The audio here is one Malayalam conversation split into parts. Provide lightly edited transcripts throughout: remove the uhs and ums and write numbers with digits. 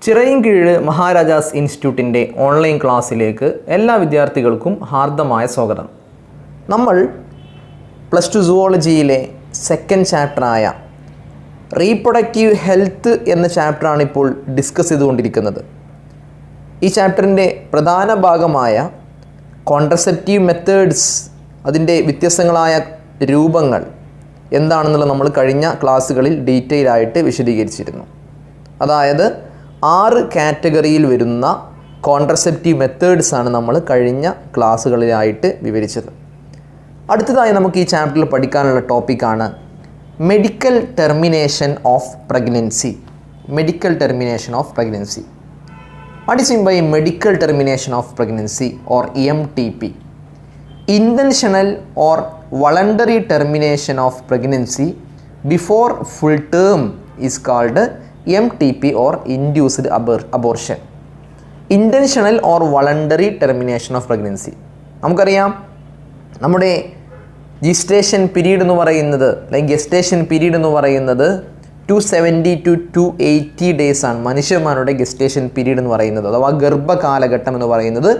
ചിറയിൻകീഴ് മഹാരാജാസ് ഇൻസ്റ്റിറ്റ്യൂട്ടിൻ്റെ ഓൺലൈൻ ക്ലാസ്സിലേക്ക് എല്ലാ വിദ്യാർത്ഥികൾക്കും ഹാർദമായ സ്വാഗതം. നമ്മൾ പ്ലസ് ടു സുവോളജിയിലെ സെക്കൻഡ് ചാപ്റ്ററായ റീപ്രൊഡക്റ്റീവ് ഹെൽത്ത് എന്ന ചാപ്റ്ററാണ് ഇപ്പോൾ ഡിസ്കസ് ചെയ്തുകൊണ്ടിരിക്കുന്നത്. ഈ ചാപ്റ്ററിൻ്റെ പ്രധാന ഭാഗമായ കോൺട്രസെപ്റ്റീവ് മെത്തേഡ്സ്, അതിൻ്റെ വ്യത്യസ്തങ്ങളായ രൂപങ്ങൾ എന്താണെന്നുള്ളത് നമ്മൾ കഴിഞ്ഞ ക്ലാസ്സുകളിൽ ഡീറ്റെയിൽ ആയിട്ട് വിശദീകരിച്ചിരുന്നു. അതായത് 6 കാറ്റഗറിയിൽ വരുന്ന കോൺട്രസെപ്റ്റീവ് മെത്തേഡ്സ് ആണ് നമ്മൾ കഴിഞ്ഞ ക്ലാസ്സുകളിലായിട്ട് വിവരിച്ചത്. അടുത്തതായി നമുക്ക് ഈ ചാപ്റ്ററിൽ പഠിക്കാനുള്ള ടോപ്പിക്കാണ് medical termination of pregnancy. Medical termination of pregnancy. What is mean by medical termination of pregnancy or MTP? Intentional or voluntary termination of pregnancy before full term is called MTP or induced abortion. Intentional or voluntary termination of pregnancy. നമുക്കറിയാം, നമ്മുടെ ജിസ്റ്റേഷൻ പീരീഡ് എന്ന് പറയുന്നത് അല്ലെങ്കിൽ ഗെസ്റ്റേഷൻ പീരീഡ് എന്ന് പറയുന്നത് 270 to 280 ഡേയ്സ് ആണ്. മനുഷ്യന്മാരുടെ ഗെസ്റ്റേഷൻ പീരീഡ് എന്ന് പറയുന്നത് അഥവാ ഗർഭകാലഘട്ടം എന്ന് പറയുന്നത്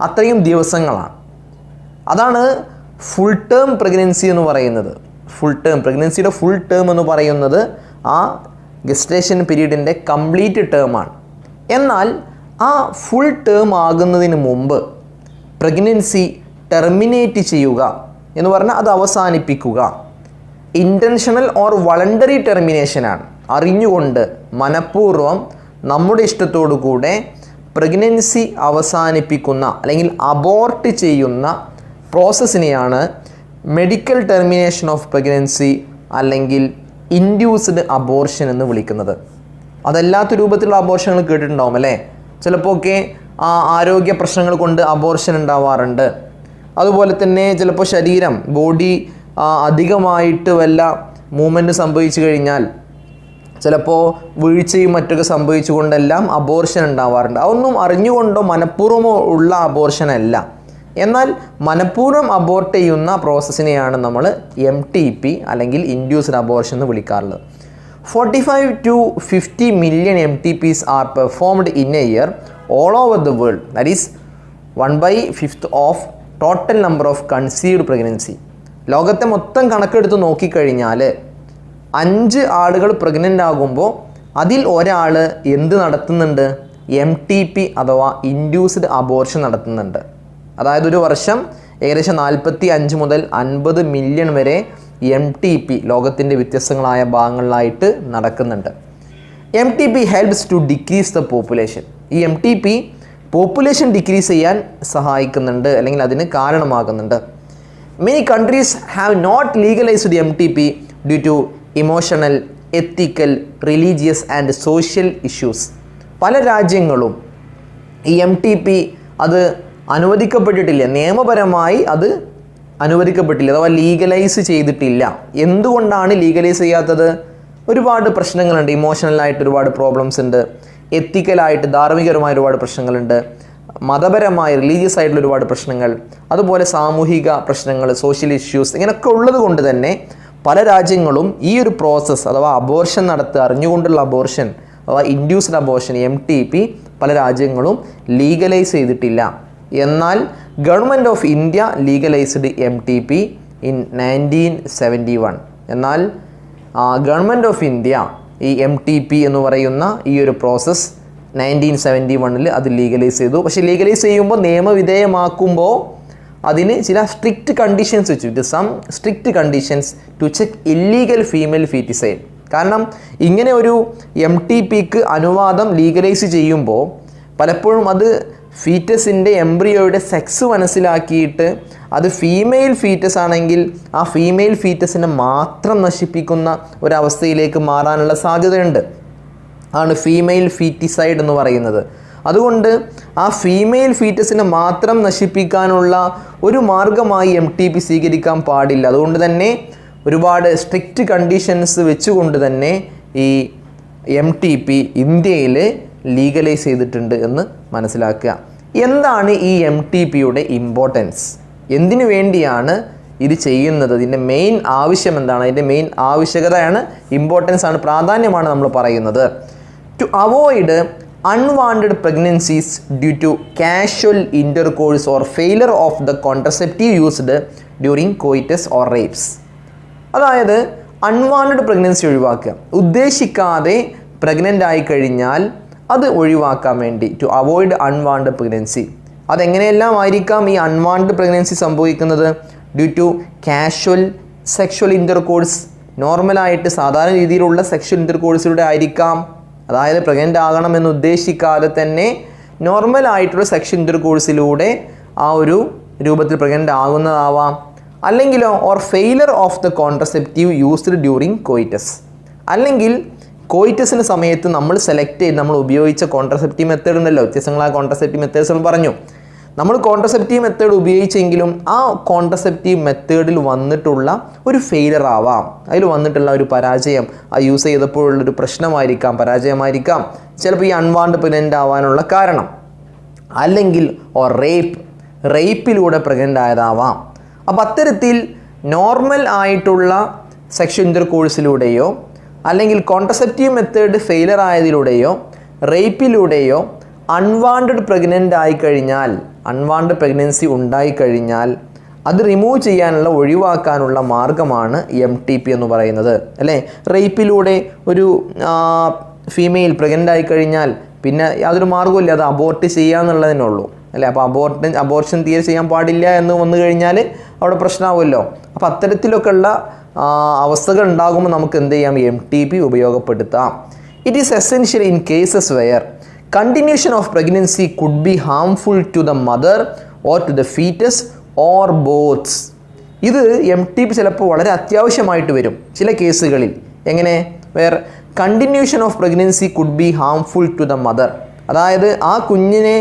അത്രയും ദിവസങ്ങളാണ്. അതാണ് ഫുൾ ടേം പ്രഗ്നൻസി എന്ന് പറയുന്നത്. ഫുൾ ടേം പ്രഗ്നൻസിയുടെ ഫുൾ ടേം എന്ന് പറയുന്നത് ആ ഗെസ്റ്റേഷൻ പീരീഡിൻ്റെ കംപ്ലീറ്റ് ടേമാണ്. എന്നാൽ ആ ഫുൾ ടേം ആകുന്നതിന് മുമ്പ് പ്രഗ്നൻസി ടെർമിനേറ്റ് ചെയ്യുക എന്ന് പറഞ്ഞാൽ അത് അവസാനിപ്പിക്കുക ഇൻറ്റൻഷണൽ ഓർ വളണ്ടറി ടെർമിനേഷനാണ്. അറിഞ്ഞുകൊണ്ട് മനഃപൂർവ്വം നമ്മുടെ ഇഷ്ടത്തോടു കൂടെ പ്രഗ്നൻസി അവസാനിപ്പിക്കുന്ന അല്ലെങ്കിൽ അബോർട്ട് ചെയ്യുന്ന പ്രോസസ്സിനെയാണ് മെഡിക്കൽ ടെർമിനേഷൻ ഓഫ് പ്രഗ്നൻസി അല്ലെങ്കിൽ ഇൻഡ്യൂസ്ഡ് അബോർഷൻ എന്ന് വിളിക്കുന്നത്. അതല്ലാത്ത രൂപത്തിലുള്ള അബോർഷനുകൾ കേട്ടിട്ടുണ്ടാവും അല്ലേ? ചിലപ്പോൾ ഒക്കെ ആരോഗ്യ പ്രശ്നങ്ങൾ കൊണ്ട് അബോർഷൻ ഉണ്ടാവാറുണ്ട്. അതുപോലെ തന്നെ ചിലപ്പോൾ ബോഡി അധികമായിട്ട് വല്ല മൂവ്മെൻറ്റ് സംഭവിച്ചു കഴിഞ്ഞാൽ ചിലപ്പോൾ വീഴ്ചയും മറ്റൊക്കെ സംഭവിച്ചുകൊണ്ടെല്ലാം അബോർഷൻ ഉണ്ടാവാറുണ്ട്. അതൊന്നും അറിഞ്ഞുകൊണ്ടോ മനഃപൂർവ്വമോ ഉള്ള അബോർഷൻ അല്ല. എന്നാൽ മനഃപൂർവ്വം അബോർട്ട് ചെയ്യുന്ന പ്രോസസ്സിനെയാണ് നമ്മൾ MTP അല്ലെങ്കിൽ ഇൻഡ്യൂസ്ഡ് അബോർഷൻ എന്ന് വിളിക്കാറുള്ളത്. 45 to 50 million MTPs are performed in a year all over the world. That is 1/5 of total number of conceived pregnancy. ലോകത്തെ മൊത്തം കണക്കെടുത്ത് നോക്കിക്കഴിഞ്ഞാൽ 5 ആളുകൾ പ്രഗ്നൻ്റ് ആകുമ്പോൾ അതിൽ ഒരാൾ എന്ത് നടത്തുന്നുണ്ട്? MTP അഥവാ ഇൻഡ്യൂസ്ഡ് അബോർഷൻ നടത്തുന്നുണ്ട്. അതായത് ഒരു വർഷം ഏകദേശം 45 മുതൽ 50 മില്യൺ വരെ MTP ലോകത്തിൻ്റെ വ്യത്യസ്തങ്ങളായ ഭാഗങ്ങളിലായിട്ട് നടക്കുന്നുണ്ട്. MTP helps to decrease the population. ഈ MTP പോപ്പുലേഷൻ ഡിക്രീസ് ചെയ്യാൻ സഹായിക്കുന്നുണ്ട് അല്ലെങ്കിൽ അതിന് കാരണമാകുന്നുണ്ട്. Many countries have not legalised MTP due to emotional, ethical, religious and social issues. പല രാജ്യങ്ങളും ഈ MTP അത് അനുവദിക്കപ്പെട്ടിട്ടില്ല, നിയമപരമായി അത് അനുവദിക്കപ്പെട്ടില്ല അഥവാ ലീഗലൈസ് ചെയ്തിട്ടില്ല. എന്തുകൊണ്ടാണ് ലീഗലൈസ് ചെയ്യാത്തത്? ഒരുപാട് പ്രശ്നങ്ങളുണ്ട്. ഇമോഷണലായിട്ട് ഒരുപാട് പ്രോബ്ലംസ് ഉണ്ട്, എത്തിക്കലായിട്ട് ധാർമ്മികപരമായ ഒരുപാട് പ്രശ്നങ്ങളുണ്ട്, മതപരമായ റിലീജിയസ് ആയിട്ടുള്ള ഒരുപാട് പ്രശ്നങ്ങൾ, അതുപോലെ സാമൂഹിക പ്രശ്നങ്ങൾ, സോഷ്യൽ ഇഷ്യൂസ്, ഇങ്ങനെയൊക്കെ ഉള്ളത് കൊണ്ട് തന്നെ പല രാജ്യങ്ങളും ഈ ഒരു പ്രോസസ്സ് അഥവാ അബോർഷൻ നടത്തുക, അറിഞ്ഞുകൊണ്ടുള്ള അബോർഷൻ അഥവാ ഇൻഡ്യൂസ്ഡ് അബോർഷൻ MTP പല രാജ്യങ്ങളും ലീഗലൈസ് ചെയ്തിട്ടില്ല. എന്നാൽ government of India legalised MTP in 1971. എന്നാൽ ഗവൺമെൻറ് ഓഫ് ഇന്ത്യ ഈ MTP എന്ന് പറയുന്ന ഈ ഒരു പ്രോസസ്സ് 1971 അത് ലീഗലൈസ് ചെയ്തു. പക്ഷേ ലീഗലൈസ് ചെയ്യുമ്പോൾ നിയമവിധേയമാക്കുമ്പോൾ അതിന് ചില സ്ട്രിക്റ്റ് കണ്ടീഷൻസ് വെച്ചു. ഇത് some strict conditions to check illegal female foeticide. കാരണം ഇങ്ങനെ ഒരു MTPക്ക് അനുവാദം ലീഗലൈസ് ചെയ്യുമ്പോൾ പലപ്പോഴും അത് ഫീറ്റസിൻ്റെ എംബ്രിയോയുടെ സെക്സ് മനസ്സിലാക്കിയിട്ട് അത് ഫീമെയിൽ ഫീറ്റസ് ആണെങ്കിൽ ആ ഫീമെയിൽ ഫീറ്റസിനെ മാത്രം നശിപ്പിക്കുന്ന ഒരവസ്ഥയിലേക്ക് മാറാനുള്ള സാധ്യതയുണ്ട്. ആണ് ഫീമെയിൽ ഫീറ്റിസൈഡ് എന്ന് പറയുന്നത്. അതുകൊണ്ട് ആ ഫീമെയിൽ ഫീറ്റസിനെ മാത്രം നശിപ്പിക്കാനുള്ള ഒരു മാർഗമായി MTP സ്വീകരിക്കാൻ പാടില്ല. അതുകൊണ്ട് തന്നെ ഒരുപാട് സ്ട്രിക്റ്റ് കണ്ടീഷൻസ് വെച്ചുകൊണ്ട് തന്നെ ഈ MTP ഇന്ത്യയിൽ ലീഗലൈസ് ചെയ്തിട്ടുണ്ട് എന്ന് മനസ്സിലാക്കുക. എന്താണ് ഈ MTPയുടെ ഇമ്പോർട്ടൻസ്? എന്തിനു വേണ്ടിയാണ് ഇത് ചെയ്യുന്നത്? ഇതിൻ്റെ മെയിൻ ആവശ്യം എന്താണ്? അതിൻ്റെ മെയിൻ ആവശ്യകതയാണ്, ഇമ്പോർട്ടൻസ് ആണ്, പ്രാധാന്യമാണ് നമ്മൾ പറയുന്നത്. To avoid unwanted pregnancies due to casual intercourse or failure of the contraceptive used during coitus or rapes. അതായത് അൺവാണ്ടഡ് പ്രഗ്നൻസി ഒഴിവാക്കുക, ഉദ്ദേശിക്കാതെ പ്രഗ്നൻ്റ് ആയി കഴിഞ്ഞാൽ അത് ഒഴിവാക്കാൻ വേണ്ടി, ടു അവോയ്ഡ് അൺവാണ്ടഡ് പ്രഗ്നൻസി. അതെങ്ങനെയെല്ലാം ആയിരിക്കാം ഈ അൺവാണ്ടഡ് പ്രഗ്നൻസി സംഭവിക്കുന്നത്? Due to casual sexual intercourse, നോർമലായിട്ട് സാധാരണ രീതിയിലുള്ള സെക്ഷൽ ഇൻ്റർകോഴ്സിലൂടെ ആയിരിക്കാം. അതായത് പ്രഗ്നൻ്റ് ആകണമെന്ന് ഉദ്ദേശിക്കാതെ തന്നെ നോർമലായിട്ടുള്ള സെക്ഷൽ ഇൻ്റർകോഴ്സിലൂടെ ആ ഒരു രൂപത്തിൽ പ്രഗ്നൻ്റ് ആകുന്നതാവാം. അല്ലെങ്കിലോ or failure of the contraceptive used during coitus, അല്ലെങ്കിൽ കോയിറ്റസിന് സമയത്ത് നമ്മൾ സെലക്ട് ചെയ്ത് നമ്മൾ ഉപയോഗിച്ച കോൺട്രസെപ്റ്റീവ് മെത്തേഡ് ഉണ്ടല്ലോ, വ്യത്യസ്തങ്ങളായ കോൺട്രസെപ്റ്റീവ് മെത്തേഡ്സ് നമ്മൾ പറഞ്ഞു. നമ്മൾ കോൺട്രസെപ്റ്റീവ് മെത്തേഡ് ഉപയോഗിച്ചെങ്കിലും ആ കോൺട്രസെപ്റ്റീവ് മെത്തേഡിൽ വന്നിട്ടുള്ള ഒരു ഫെയിലർ ആവാം, അതിൽ വന്നിട്ടുള്ള ഒരു പരാജയം, ആ യൂസ് ചെയ്തപ്പോഴുള്ളൊരു പ്രശ്നമായിരിക്കാം, പരാജയമായിരിക്കാം ചിലപ്പോൾ ഈ അൺവാണ്ടഡ് പ്രഗ്നൻ്റ് ആവാനുള്ള കാരണം. അല്ലെങ്കിൽ ഓർ റേപ്പിലൂടെ പ്രഗ്നൻ്റ് ആയതാവാം. അപ്പോൾ അത്തരത്തിൽ നോർമൽ ആയിട്ടുള്ള സെക്ഷൽ ഇൻ്റർകോഴ്സിലൂടെയോ അല്ലെങ്കിൽ കോൺട്രസെപ്റ്റീവ് മെത്തേഡ് ഫെയിലർ ആയതിലൂടെയോ റേപ്പിലൂടെയോ അൺവാണ്ടഡ് പ്രഗ്നൻ്റ് ആയിക്കഴിഞ്ഞാൽ, അൺവാണ്ടഡ് പ്രഗ്നൻസി ഉണ്ടായിക്കഴിഞ്ഞാൽ അത് റിമൂവ് ചെയ്യാനുള്ള, ഒഴിവാക്കാനുള്ള മാർഗമാണ് MTP എന്ന് പറയുന്നത്, അല്ലേ? റേപ്പിലൂടെ ഒരു ഫീമെയിൽ പ്രഗ്നൻ്റ് ആയിക്കഴിഞ്ഞാൽ പിന്നെ യാതൊരു മാർഗ്ഗമില്ല, അത് അബോർട്ട് ചെയ്യാന്നുള്ളതിനുള്ളൂ, അല്ലേ? അപ്പോൾ അബോർഷൻ തീരെ ചെയ്യാൻ പാടില്ല എന്ന് വന്നു കഴിഞ്ഞാൽ അവിടെ പ്രശ്നമാവുമല്ലോ. അപ്പോൾ അത്തരത്തിലൊക്കെ ഉള്ള അവസ്ഥകൾ ഉണ്ടാകുമ്പോൾ നമുക്ക് എന്ത് ചെയ്യാം? MTP ഉപയോഗപ്പെടുത്താം. It is essential in cases wear continuation of pregnancy could be harmful to the mother or to the fetus or both. ഇത് MTP ചിലപ്പോൾ വളരെ അത്യാവശ്യമായിട്ട് വരും ചില കേസുകളിൽ. എങ്ങനെ? Where continuation of pregnancy could be harmful to the mother, അതായത് ആ കുഞ്ഞിനെ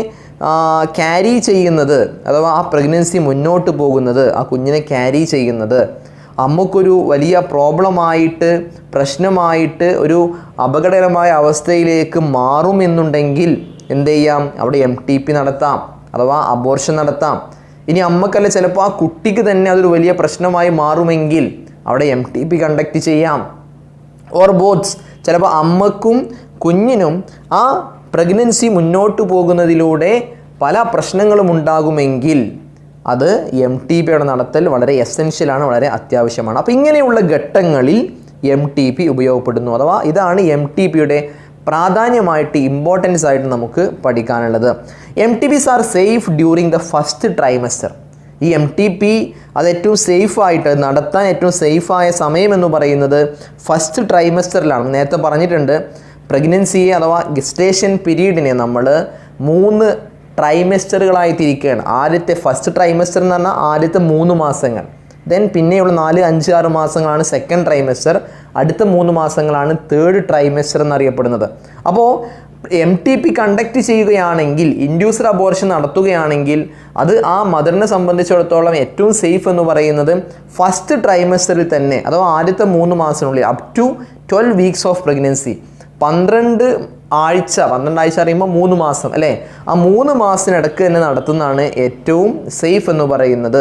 ക്യാരി ചെയ്യുന്നത് അഥവാ ആ പ്രഗ്നൻസി മുന്നോട്ട് പോകുന്നത്, ആ കുഞ്ഞിനെ ക്യാരി ചെയ്യുന്നത് അമ്മക്കൊരു വലിയ പ്രോബ്ലമായിട്ട്, പ്രശ്നമായിട്ട്, ഒരു അപകടകരമായ അവസ്ഥയിലേക്ക് മാറുമെന്നുണ്ടെങ്കിൽ എന്ത് ചെയ്യാം? അവിടെ MTP നടത്താം, അഥവാ അബോർഷൻ നടത്താം. ഇനി അമ്മക്കല്ല, ചിലപ്പോൾ ആ കുട്ടിക്ക് തന്നെ അതൊരു വലിയ പ്രശ്നമായി മാറുമെങ്കിൽ അവിടെ MTP കണ്ടക്ട് ചെയ്യാം. ഓർ ബോത്ത്സ്, ചിലപ്പോൾ അമ്മക്കും കുഞ്ഞിനും ആ പ്രഗ്നൻസി മുന്നോട്ട് പോകുന്നതിലൂടെ പല പ്രശ്നങ്ങളും ഉണ്ടാകുമെങ്കിൽ അത് MTPയുടെ നടത്തൽ വളരെ എസെൻഷ്യലാണ്, വളരെ അത്യാവശ്യമാണ്. അപ്പോൾ ഇങ്ങനെയുള്ള ഘട്ടങ്ങളിൽ MTP ഉപയോഗപ്പെടുന്നു. അഥവാ ഇതാണ് MTPയുടെ പ്രാധാന്യമായിട്ട്, ഇമ്പോർട്ടൻസ് ആയിട്ട് നമുക്ക് പഠിക്കാനുള്ളത്. MTPs R safe during the first trimester. ഈ MTP അത് ഏറ്റവും സേഫായിട്ട് നടത്താൻ ഏറ്റവും സേഫായ സമയം എന്ന് പറയുന്നത് ഫസ്റ്റ് ട്രൈമസ്റ്ററിലാണ്. നേരത്തെ പറഞ്ഞിട്ടുണ്ട്, പ്രഗ്നൻസിയെ അഥവാ ഗസ്റ്റേഷൻ പീരീഡിനെ നമ്മൾ 3 ട്രൈമസ്റ്ററുകളായി തിരിക്കുകയാണ്. ആദ്യത്തെ ഫസ്റ്റ് ട്രൈമസ്റ്റർ എന്ന് പറഞ്ഞാൽ ആദ്യത്തെ 3 മാസങ്ങൾ, ദെൻ പിന്നെയുള്ള 4, 5, 6 മാസങ്ങളാണ് സെക്കൻഡ് ട്രൈമസ്റ്റർ, അടുത്ത 3 മാസങ്ങളാണ് തേർഡ് ട്രൈമസ്റ്റർ എന്നറിയപ്പെടുന്നത്. അപ്പോൾ MTP കണ്ടക്ട് ചെയ്യുകയാണെങ്കിൽ, ഇൻഡ്യൂസർ അബോർഷൻ നടത്തുകയാണെങ്കിൽ അത് ആ മദറിനെ സംബന്ധിച്ചിടത്തോളം ഏറ്റവും സേഫ് എന്ന് പറയുന്നത് ഫസ്റ്റ് ട്രൈമസ്റ്ററിൽ തന്നെ, അഥവാ ആദ്യത്തെ 3 മാസത്തിനുള്ളിൽ, up to 12 weeks of pregnancy, 12 ആഴ്ച അറിയുമ്പോൾ 3 മാസം, അല്ലേ? ആ 3 മാസത്തിനിടക്ക് തന്നെ നടത്തുന്നതാണ് ഏറ്റവും സേഫ് എന്ന് പറയുന്നത്.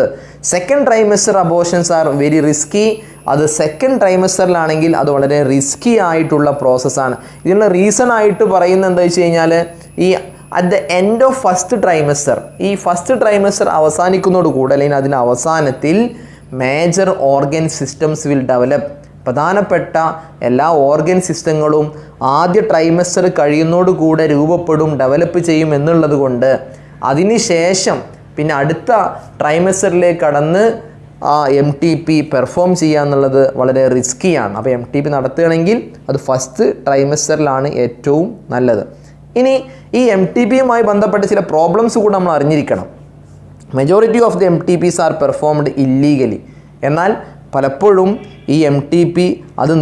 Second trimester abortions are very risky. അത് സെക്കൻഡ് ട്രൈമസ്റ്ററിലാണെങ്കിൽ അത് വളരെ റിസ്കി ആയിട്ടുള്ള പ്രോസസ്സാണ്. ഇതിനുള്ള റീസൺ ആയിട്ട് പറയുന്നത് എന്താ വെച്ച് കഴിഞ്ഞാൽ, ഈ at the end of first trimester, ഈ ഫസ്റ്റ് ട്രൈമസ്റ്റർ അവസാനിക്കുന്നതോടുകൂടി അല്ലെങ്കിൽ അതിൻ്റെ അവസാനത്തിൽ major organ systems will develop. പ്രധാനപ്പെട്ട എല്ലാ ഓർഗൻ സിസ്റ്റങ്ങളും ആദ്യ ട്രൈമസ്റ്റർ കഴിയുന്നതോടുകൂടെ രൂപപ്പെടും, ഡെവലപ്പ് ചെയ്യും എന്നുള്ളത് കൊണ്ട് അതിനുശേഷം പിന്നെ അടുത്ത ട്രൈമസ്റ്ററിലേക്ക് കടന്ന് MTP പെർഫോം ചെയ്യുക എന്നുള്ളത് വളരെ റിസ്ക്കിയാണ്. അപ്പോൾ MTP നടത്തുകയാണെങ്കിൽ അത് ഫസ്റ്റ് ട്രൈമസ്റ്ററിലാണ് ഏറ്റവും നല്ലത്. ഇനി ഈ MTPയുമായി ബന്ധപ്പെട്ട ചില പ്രോബ്ലംസ് കൂടെ നമ്മൾ അറിഞ്ഞിരിക്കണം. Majority of the MTPs are performed illegally. എന്നാൽ പലപ്പോഴും ഈ MTP അത്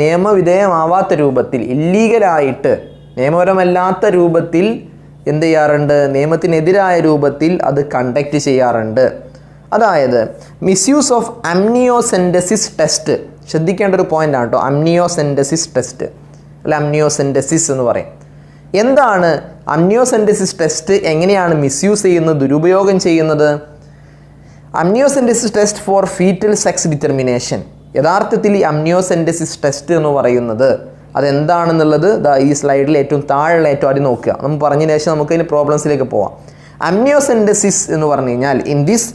നിയമവിധേയമാവാത്ത രൂപത്തിൽ, ഇല്ലീഗലായിട്ട്, നിയമപരമല്ലാത്ത രൂപത്തിൽ എന്ത് ചെയ്യാറുണ്ട്? നിയമത്തിനെതിരായ രൂപത്തിൽ അത് കണ്ടക്ട് ചെയ്യാറുണ്ട്. അതായത് മിസ്യൂസ് ഓഫ് അമ്നിയോസെൻറ്റസിസ് ടെസ്റ്റ്, ശ്രദ്ധിക്കേണ്ട ഒരു പോയിൻ്റാണ് കേട്ടോ, അമ്നിയോസെൻറ്റസിസ് ടെസ്റ്റ്, അല്ല അമ്നിയോസെൻറ്റസിസ് എന്ന് പറയും. എന്താണ് അമ്നിയോസെൻറ്റസിസ് ടെസ്റ്റ്? എങ്ങനെയാണ് മിസ്യൂസ് ചെയ്യുന്നത്, ദുരുപയോഗം ചെയ്യുന്നത്? Amniocentesis test for foetal sex determination. യഥാർത്ഥത്തിൽ ഈ അമ്നിയോസെൻറ്റസിസ് ടെസ്റ്റ് എന്ന് പറയുന്നത്, അതെന്താണെന്നുള്ളത് ഈ സ്ലൈഡിൽ ഏറ്റവും താഴെയുള്ള ഏറ്റവും ആദ്യം നോക്കുക. നമ്മൾ പറഞ്ഞതിന് ശേഷം നമുക്ക് ഇതിന് പ്രോബ്ലംസിലേക്ക് പോവാം. അമ്നിയോസെൻറ്റസിസ് എന്ന് പറഞ്ഞു കഴിഞ്ഞാൽ in this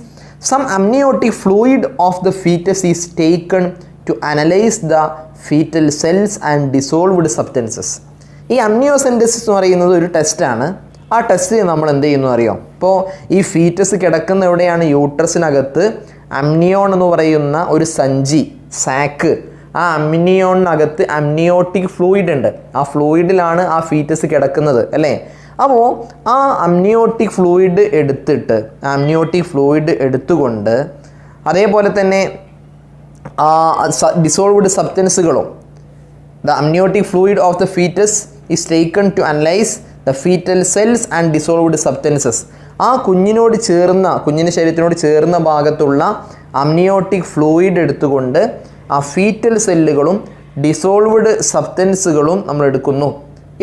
some amniotic fluid of the foetus is taken to analyse the foetal cells and dissolved substances. ഈ അമ്നിയോസെൻറ്റസിസ് എന്ന് പറയുന്നത് ഒരു ടെസ്റ്റാണ്. ആ ടെസ്റ്റ് നമ്മൾ എന്ത് ചെയ്യുന്നു അറിയാം. ഇപ്പോൾ ഈ ഫീറ്റസ് കിടക്കുന്ന എവിടെയാണ്? യൂട്രസിനകത്ത് അമ്നിയോൺ എന്ന് പറയുന്ന ഒരു സഞ്ചി, സാക്ക്. ആ അമ്നിയോണിനകത്ത് അമ്നിയോട്ടിക് ഫ്ലൂയിഡ് ഉണ്ട്. ആ ഫ്ലൂയിഡിലാണ് ആ ഫീറ്റസ് കിടക്കുന്നത് അല്ലേ. അപ്പോൾ ആ അമ്നിയോട്ടിക് ഫ്ലൂയിഡ് എടുത്തുകൊണ്ട് അതേപോലെ തന്നെ ഡിസോൾവ്ഡ് സബ്സ്റ്റൻസുകളും the amniotic fluid of the foetus is taken to analyse the foetal cells and dissolved substances. ആ കുഞ്ഞിൻ്റെ ശരീരത്തിനോട് ചേർന്ന ഭാഗത്തുള്ള അമ്നിയോട്ടിക് ഫ്ലൂയിഡ് എടുത്തുകൊണ്ട് ആ ഫീറ്റൽ സെല്ലുകളും ഡിസോൾവ്ഡ് സബ്സ്റ്റൻസുകളും നമ്മൾ എടുക്കുന്നു.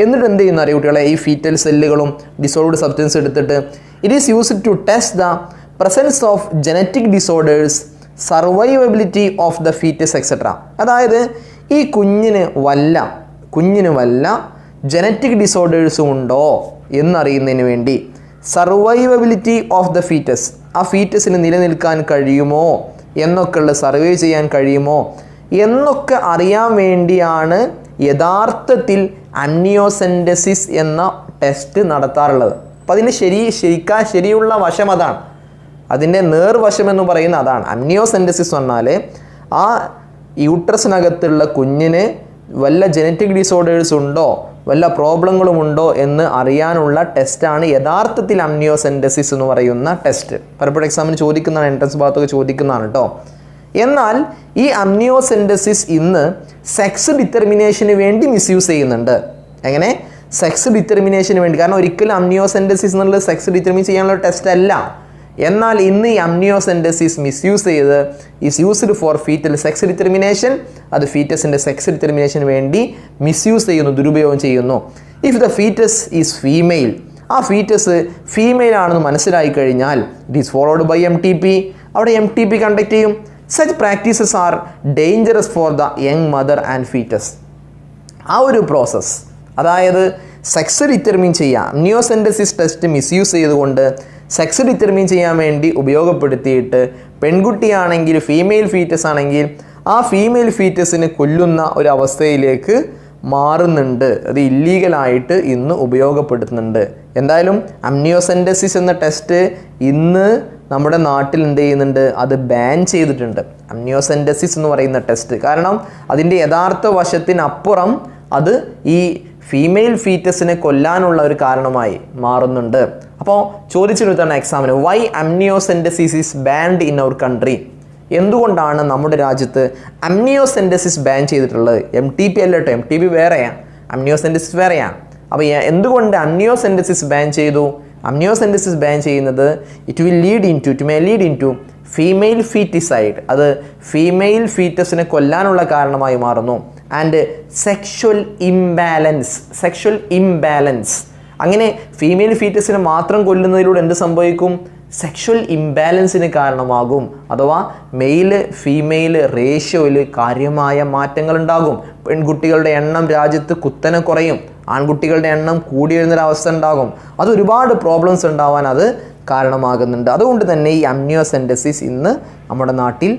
എന്നിട്ട് എന്ത് ചെയ്യുന്നു അറിയാം കുട്ടികളെ? ഈ ഫീറ്റൽ സെല്ലുകളും ഡിസോൾവ്ഡ് സബ്സ്റ്റൻസ് എടുത്തിട്ട് it is used to test the presence of genetic disorders, survivability of the foetus etcetera. അതായത് ഈ കുഞ്ഞിന് വല്ല ജനറ്റിക് ഡിസോർഡേഴ്സും ഉണ്ടോ എന്നറിയുന്നതിന് വേണ്ടി, സർവൈവബിലിറ്റി ഓഫ് ദ ഫീറ്റസ്, ആ ഫീറ്റസിന് നിലനിൽക്കാൻ കഴിയുമോ എന്നൊക്കെയുള്ള സർവേ ചെയ്യാൻ കഴിയുമോ എന്നൊക്കെ അറിയാൻ വേണ്ടിയാണ് യഥാർത്ഥത്തിൽ അമ്നിയോസെൻറ്റസിസ് എന്ന ടെസ്റ്റ് നടത്താറുള്ളത്. അപ്പം അതിൻ്റെ ശരിയുള്ള വശം അതാണ്, അതിൻ്റെ നേർവശം എന്ന് പറയുന്നത് അതാണ്. അമ്നിയോസെൻറ്റസിസ് പറഞ്ഞാൽ ആ യൂട്രസിനകത്തുള്ള കുഞ്ഞിന് വല്ല ജനറ്റിക് ഡിസോർഡേഴ്സ് ഉണ്ടോ, വല്ല പ്രോബ്ലങ്ങളും ഉണ്ടോ എന്ന് അറിയാനുള്ള ടെസ്റ്റാണ് യഥാർത്ഥത്തിൽ അമ്നിയോസെൻറ്റസിസ് എന്ന് പറയുന്ന ടെസ്റ്റ്. പലപ്പോഴും എക്സാമിന് ചോദിക്കുന്നതാണ്, എൻട്രൻസ് ഭാഗത്തൊക്കെ ചോദിക്കുന്നതാണ് കേട്ടോ. എന്നാൽ ഈ അമ്നിയോസെൻറ്റസിസ് ഇന്ന് സെക്സ് ഡിറ്റർമിനേഷന് വേണ്ടി മിസ്യൂസ് ചെയ്യുന്നുണ്ട്. എങ്ങനെ? സെക്സ് ഡിറ്റർമിനേഷന് വേണ്ടി. കാരണം ഒരിക്കലും അമ്നിയോസെൻറ്റസിസ് എന്നുള്ളത് സെക്സ് ഡിറ്റർമിൻ ചെയ്യാനുള്ള ടെസ്റ്റ് അല്ല. എന്നാൽ ഇന്ന് ഈ അമ്നിയോസെൻറ്റസിസ് മിസ്യൂസ് ചെയ്ത് is used for foetal sex determination. അത് ഫീറ്റസിൻ്റെ സെക്സ് ഡിറ്റർമിനേഷന് വേണ്ടി മിസ്യൂസ് ചെയ്യുന്നു, ദുരുപയോഗം ചെയ്യുന്നു. If the foetus is female, ആ ഫീറ്റസ് ഫീമെയിൽ ആണെന്ന് മനസ്സിലായി കഴിഞ്ഞാൽ it is followed by MTP. അവിടെ MTP കണ്ടക്ട് ചെയ്യും. Such practices are dangerous for the young mother and foetus. ആ ഒരു പ്രോസസ്സ്, അതായത് സെക്സ് ഡിറ്റർമിൻ ചെയ്യുക, അമ്നിയോസെൻറ്റസിസ് ടെസ്റ്റ് മിസ്യൂസ് ചെയ്തുകൊണ്ട് സെക്സ് ഡിറ്റർമിൻ ചെയ്യാൻ വേണ്ടി ഉപയോഗപ്പെടുത്തിയിട്ട് പെൺകുട്ടിയാണെങ്കിൽ, ഫീമെയിൽ ഫീറ്റസ് ആണെങ്കിൽ ആ ഫീമെയിൽ ഫീറ്റസിനെ കൊല്ലുന്ന ഒരു അവസ്ഥയിലേക്ക് മാറുന്നുണ്ട്. അത് ഇല്ലീഗലായിട്ട് ഇന്ന് ഉപയോഗപ്പെടുത്തുന്നുണ്ട്. എന്തായാലും അമ്നിയോസെൻറ്റസിസ് എന്ന ടെസ്റ്റ് ഇന്ന് നമ്മുടെ നാട്ടിൽ എന്ത് ചെയ്യുന്നുണ്ട്? അത് ബാൻ ചെയ്തിട്ടുണ്ട്, അമ്നിയോസെൻറ്റസിസ് എന്ന് പറയുന്ന ടെസ്റ്റ്. കാരണം അതിൻ്റെ യഥാർത്ഥ വശത്തിനപ്പുറം അത് ഈ ഫീമെയിൽ ഫീറ്റസിനെ കൊല്ലാനുള്ള ഒരു കാരണമായി മാറുന്നുണ്ട്. അപ്പോൾ ചോദിച്ചിരുന്ന എക്സാമിന് why amniocentesis is banned in our country? എന്തുകൊണ്ടാണ് നമ്മുടെ രാജ്യത്ത് അമ്നിയോസെൻറ്റസിസ് ബാൻ ചെയ്തിട്ടുള്ളത്? MTP അല്ല കേട്ടോ, MTP വേറെയാണ്, അമ്നിയോസെൻറ്റസിസ് വേറെയാണ്. അപ്പോൾ എന്തുകൊണ്ട് അമ്നിയോസെൻറ്റസിസ് ബാൻ ചെയ്തു? അമ്നിയോസെൻറ്റസിസ് ബാൻ ചെയ്യുന്നത് it may lead in to female foeticide, അത് ഫീമെയിൽ ഫീറ്റസിനെ കൊല്ലാനുള്ള കാരണമായി മാറുന്നു. And sexual imbalance. അങ്ങനെ ഫീമെയിൽ ഫീറ്റസിനെ മാത്രം കൊല്ലുന്നതിലൂടെ എന്ത് സംഭവിക്കും? സെക്ഷൽ ഇംബാലൻസിന് കാരണമാകും. അഥവാ മെയില് ഫീമെയിൽ റേഷ്യോയിൽ കാര്യമായ മാറ്റങ്ങൾ ഉണ്ടാകും. പെൺകുട്ടികളുടെ എണ്ണം രാജ്യത്ത് കുത്തനെ കുറയും, ആൺകുട്ടികളുടെ എണ്ണം കൂടി വരുന്നൊരവസ്ഥ ഉണ്ടാകും. അത് ഒരുപാട് പ്രോബ്ലംസ് ഉണ്ടാവാൻ അത് കാരണമാകുന്നുണ്ട്. അതുകൊണ്ട് തന്നെ ഈ അമ്നിയോസെൻറ്റസിസ് ഇന്ന് നമ്മുടെ നാട്ടിൽ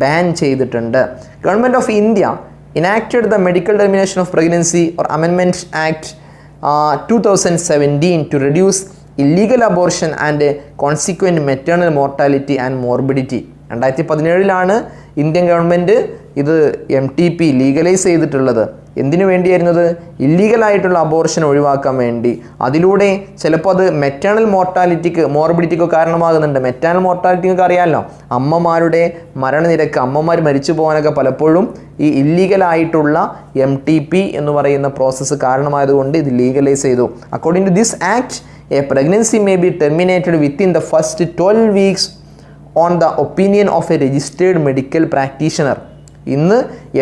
ബാൻ ചെയ്തിട്ടുണ്ട്. Government of India enacted the Medical Termination of Pregnancy or Amendment Act 2017 to reduce illegal abortion and consequent maternal mortality and morbidity. 2017 Indian government ഇത് MTP ലീഗലൈസ് ചെയ്തിട്ടുള്ളത്. എന്തിനു വേണ്ടിയായിരുന്നത്? ഇല്ലീഗലായിട്ടുള്ള അബോർഷൻ ഒഴിവാക്കാൻ വേണ്ടി. അതിലൂടെ ചിലപ്പോൾ അത് മെറ്റേണൽ മോർബിഡിറ്റിക്ക് കാരണമാകുന്നുണ്ട്. മെറ്റേണൽ മോർട്ടാലിറ്റിക്ക് അറിയാമല്ലോ, അമ്മമാരുടെ മരണനിരക്ക്, അമ്മമാർ മരിച്ചു പോകാനൊക്കെ പലപ്പോഴും ഈ ഇല്ലീഗലായിട്ടുള്ള MTP എന്ന് പറയുന്ന പ്രോസസ്സ് കാരണമായതുകൊണ്ട് ഇത് ലീഗലൈസ് ചെയ്തു. According to this act a pregnancy may be terminated within the first 12 weeks on the opinion of a registered medical practitioner. ഇന്ന്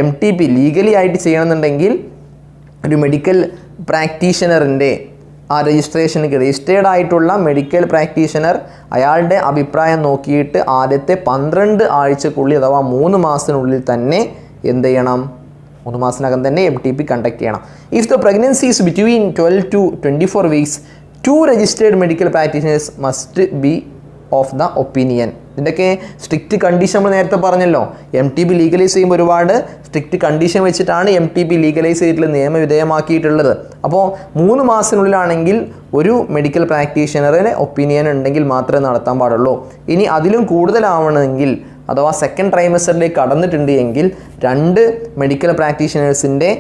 MTP ലീഗലി ആയിട്ട് ചെയ്യണമെന്നുണ്ടെങ്കിൽ ഒരു മെഡിക്കൽ പ്രാക്ടീഷണറിൻ്റെ ആ രജിസ്റ്റേർഡ് ആയിട്ടുള്ള മെഡിക്കൽ പ്രാക്ടീഷണർ അയാളുടെ അഭിപ്രായം നോക്കിയിട്ട് ആദ്യത്തെ 12 ആഴ്ചക്കുള്ളിൽ അഥവാ 3 മാസത്തിനുള്ളിൽ തന്നെ എന്ത് ചെയ്യണം? 3 മാസത്തിനകം തന്നെ MTP കണ്ടക്ട് ചെയ്യണം. If the pregnancy is between 12 to 24 weeks 2 registered medical practitioners must be of the opinion. ഇതിൻ്റെയൊക്കെ സ്ട്രിക്റ്റ് കണ്ടീഷൻ നമ്മൾ നേരത്തെ പറഞ്ഞല്ലോ. MTP ലീഗലൈസ് ചെയ്യുമ്പോൾ ഒരുപാട് സ്ട്രിക്റ്റ് കണ്ടീഷൻ വെച്ചിട്ടാണ് MTP ലീഗലൈസ് ചെയ്തിട്ടുള്ള നിയമവിധേയമാക്കിയിട്ടുള്ളത്. അപ്പോൾ 3 മാസത്തിനുള്ളിലാണെങ്കിൽ ഒരു മെഡിക്കൽ പ്രാക്ടീഷണറിന് ഒപ്പീനിയൻ ഉണ്ടെങ്കിൽ മാത്രമേ നടത്താൻ പാടുള്ളൂ. ഇനി അതിലും കൂടുതലാവണമെങ്കിൽ അഥവാ സെക്കൻഡ് ട്രൈമസ്റ്ററിലേക്ക് കടന്നിട്ടുണ്ട് എങ്കിൽ 2 മെഡിക്കൽ പ്രാക്ടീഷണേഴ്സിൻ്റെ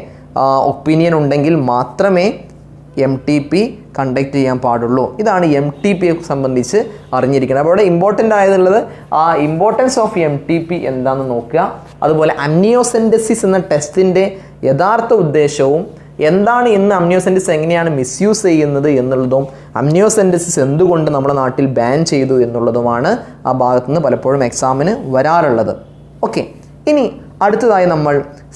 ഒപ്പീനിയൻ ഉണ്ടെങ്കിൽ മാത്രമേ MTP കണ്ടക്ട് ചെയ്യാൻ പാടുള്ളൂ. ഇതാണ് MTPയെ സംബന്ധിച്ച് അറിഞ്ഞിരിക്കുന്നത്. അപ്പോൾ അവിടെ ഇമ്പോർട്ടൻ്റ് ആയതുള്ളത് ആ ഇമ്പോർട്ടൻസ് ഓഫ് MTP എന്താണെന്ന് നോക്കുക. അതുപോലെ അമ്നിയോസെൻറ്റസിസ് എന്ന ടെസ്റ്റിൻ്റെ യഥാർത്ഥ ഉദ്ദേശവും എന്താണ് ഇന്ന് അമ്നിയോസെൻറ്റസിസ് എങ്ങനെയാണ് മിസ്യൂസ് ചെയ്യുന്നത് എന്നുള്ളതും അമ്നിയോസെൻറ്റസിസ് എന്തുകൊണ്ട് നമ്മുടെ നാട്ടിൽ ബാൻ ചെയ്തു എന്നുള്ളതുമാണ് ആ ഭാഗത്തുനിന്ന് പലപ്പോഴും എക്സാമിന് വരാറുള്ളത്. ഓക്കെ, ഇനി അടുത്തതായി നമ്മൾ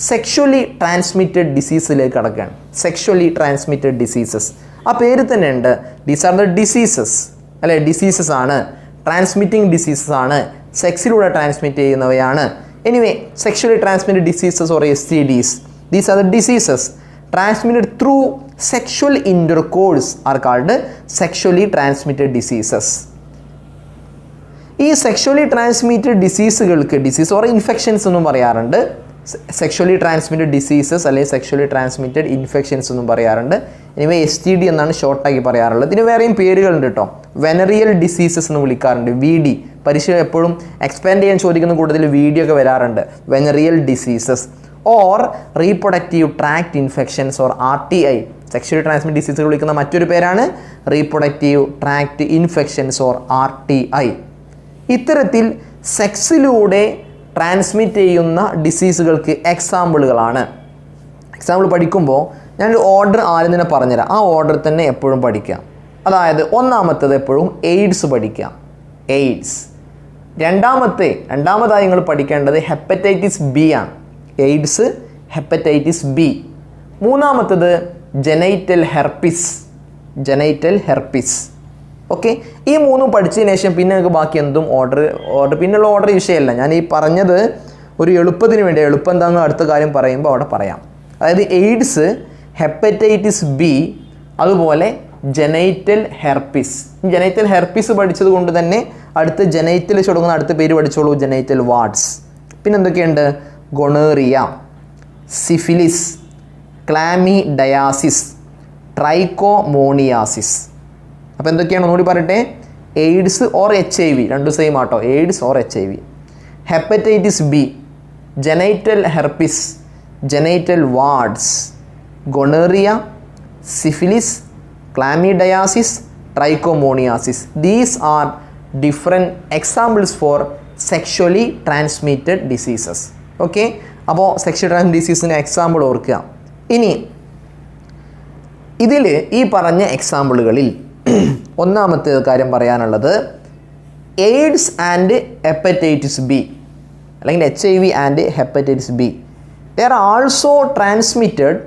സെക്ഷുവലി ട്രാൻസ്മിറ്റഡ് ഡിസീസിലേക്ക് കടക്കുകയാണ്. സെക്ഷുവലി ട്രാൻസ്മിറ്റഡ് ഡിസീസസ്, ആ പേര് തന്നെ ഉണ്ട്. ദീസ് ആർ ദ ഡിസീസസ് അല്ലെ, ഡിസീസസ് ആണ്, ട്രാൻസ്മിറ്റിംഗ് ഡിസീസസ് ആണ്, സെക്സിലൂടെ ട്രാൻസ്മിറ്റ് ചെയ്യുന്നവയാണ്. Anyway, sexually transmitted diseases or STDs, these are the diseases transmitted through sexual intercourse are called sexually transmitted diseases. ഈ സെക്ഷുവലി ട്രാൻസ്മിറ്റഡ് ഡിസീസുകൾക്ക് ഡിസീസ് ഓർ ഇൻഫെക്ഷൻസ് എന്നും പറയാറുണ്ട്. സെക്ഷുവലി ട്രാൻസ്മിറ്റഡ് ഡിസീസസ് അല്ലെങ്കിൽ സെക്ഷുവലി ട്രാൻസ്മിറ്റഡ് ഇൻഫെക്ഷൻസ് എന്നും പറയാറുണ്ട്. എനിവേ STD എന്നാണ് ഷോർട്ടാക്കി പറയാറുള്ളത്. ഇതിന് വേറെയും പേരുകളുണ്ട് കേട്ടോ. വെനറിയൽ ഡിസീസസ് എന്ന് വിളിക്കാറുണ്ട്. VD, പരീക്ഷ എപ്പോഴും എക്സ്പാൻഡ് ചെയ്യാൻ ചോദിക്കുന്ന കൂടുതൽ VD ഒക്കെ വരാറുണ്ട്. Venereal diseases or reproductive tract infections or RTI. Sexually transmitted ഡിസീസുകൾ വിളിക്കുന്ന മറ്റൊരു പേരാണ് reproductive tract infections or RTI. ഇത്തരത്തിൽ സെക്സിലൂടെ ട്രാൻസ്മിറ്റ് ചെയ്യുന്ന ഡിസീസുകൾക്ക് എക്സാമ്പിളുകളാണ്. എക്സാമ്പിൾ പഠിക്കുമ്പോൾ ഞാനൊരു ഓർഡർ ആദ്യം തന്നെ പറഞ്ഞുതരാം. ആ ഓർഡർ തന്നെ എപ്പോഴും പഠിക്കുക. അതായത് ഒന്നാമത്തേത് എപ്പോഴും എയ്ഡ്സ് പഠിക്കുക, എയ്ഡ്സ്. രണ്ടാമതായി നിങ്ങൾ പഠിക്കേണ്ടത് ഹെപ്പറ്റൈറ്റിസ് B ആണ്. AIDS, hepatitis B. മൂന്നാമത്തേത് genital herpes, genital herpes. Okay, ഈ 3 പഠിച്ചതിന് ശേഷം പിന്നെ നിങ്ങൾക്ക് ബാക്കി എന്തും ഓർഡർ പിന്നെയുള്ള ഓർഡർ വിഷയമല്ല. ഞാൻ ഈ പറഞ്ഞത് ഒരു എളുപ്പത്തിന് വേണ്ടി, എളുപ്പം എന്താണെന്ന് അടുത്ത കാര്യം പറയുമ്പോൾ അവിടെ പറയാം. അതായത് എയ്ഡ്സ്, ഹെപ്പറ്റൈറ്റിസ് B, അതുപോലെ ജെനൈറ്റൽ ഹെർപ്പിസ്. ജെനൈറ്റൽ ഹെർപ്പിസ് പഠിച്ചത് കൊണ്ട് തന്നെ അടുത്ത് ജെനൈറ്റൽ തുടങ്ങുന്ന അടുത്ത പേര് പഠിച്ചോളൂ, ജെനൈറ്റൽ വാർഡ്സ്. പിന്നെ എന്തൊക്കെയുണ്ട്? Gonorrhoea, syphilis, chlamydiasis, trichomoniasis. അപ്പോൾ എന്തൊക്കെയാണ് ഒന്നുകൂടി പറയട്ടെ. എയ്ഡ്സ് ഓർ HIV, രണ്ടും സെയിം ആട്ടോ, AIDS or HIV. Hepatitis B, genital herpes, genital warts, gonorrhoea, syphilis, chlamydiasis, trichomoniasis. These are different examples for sexually transmitted diseases. Okay, അപ്പോൾ സെക്ഷൽ ട്രാൻസ്മിറ്റഡ് ഡിസീസിന് എക്സാമ്പിൾ ഓർക്കുക. ഇനി ഇതിൽ ഈ പറഞ്ഞ എക്സാമ്പിളുകളിൽ ഒന്നാമത്തെ കാര്യം പറയാനുള്ളത് എയ്ഡ്സ് ആൻഡ് ഹെപ്പറ്റൈറ്റിസ് B അല്ലെങ്കിൽ HIV and hepatitis B, they are also transmitted.